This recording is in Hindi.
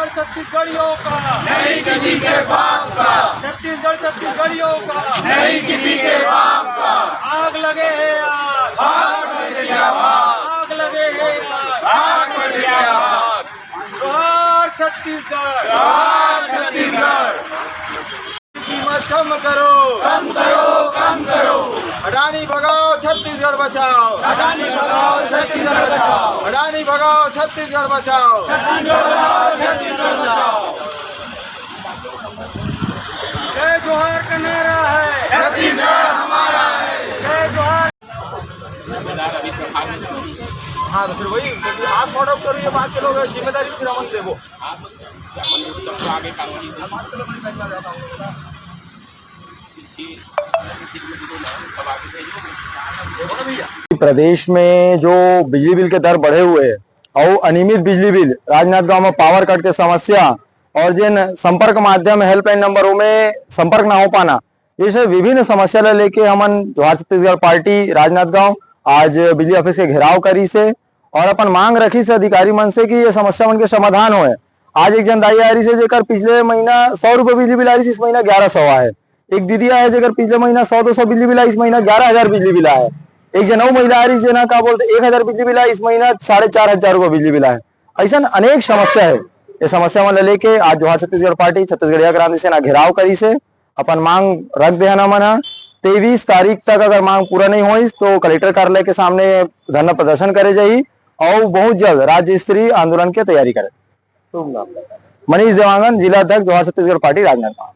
छत्तीसगढ़ छत्तीसगढ़ियों का नहीं किसी के बाप का, छत्तीसगढ़ छत्तीसगढ़ियों का नहीं किसी के बाप का। आग लगे है आग, भाग मर्जियाबाद, आग लगे है आग। भाग मर्जियाबाद, जोहार छत्तीसगढ़, जोहार छत्तीसगढ़। कीमत कम करो, कम करो, कम करो। अडानी भगाओ छत्तीसगढ़ बचाओ, अडानी भगाओ, छत्तीसगढ़ बचाओ। अडानी भगाओ छत्तीसगढ़ बचाओ। छत्तीसगढ़ बचाओ, छत्तीसगढ़ बचाओ। जय जोहार का नारा है, छत्तीसगढ़ हमारा है। जय जोहार। हाँ तो फिर वही आप फॉलो करो, ये बात चलो, जिम्मेदारी फिर अमन देवो। प्रदेश में जो बिजली बिल के दर बढ़े हुए हैं और अनियमित बिजली बिल, राजनांदगांव में पावर कट के समस्या और जिन संपर्क माध्यम हेल्पलाइन नंबरों में संपर्क ना हो पाना, ये सब विभिन्न समस्या ले लेके हमन जोहार छत्तीसगढ़ पार्टी राजनांदगांव आज बिजली ऑफिस के घेराव करी से और अपन मांग रखी से अधिकारी मन से कि ये समस्या मन के समाधान होए। आज एक जनदाई आ रही से जेकर पिछले महीना 100 रुपए बिजली बिल आ रही, इस महीना 1100 है। एक दीदी है जेकर पिछले महीना 100-200 बिजली बिल आई, इस महीना 11,000 बिजली बिल है। एक जनऊ महिला आ रही जना का बोलते 1,000 बिजली बिल है, इस महीना 4,500 रुपए बिजली बिल है। ऐसा अनेक समस्या है। ये समस्या मन लेके आज जोहार छत्तीसगढ़ पार्टी छत्तीसगढ़िया क्रांति सेना घेराव करी से अपन मांग रख देना मन। 23 तारीख तक अगर मांग पूरा नहीं हुई तो कलेक्टर कार्यालय के सामने धरना प्रदर्शन करे जाई और बहुत जल्द राज्य स्तरीय आंदोलन की तैयारी करे। मनीष देवांगन, जिला अध्यक्ष जोहार छत्तीसगढ़ पार्टी राजनांदगांव।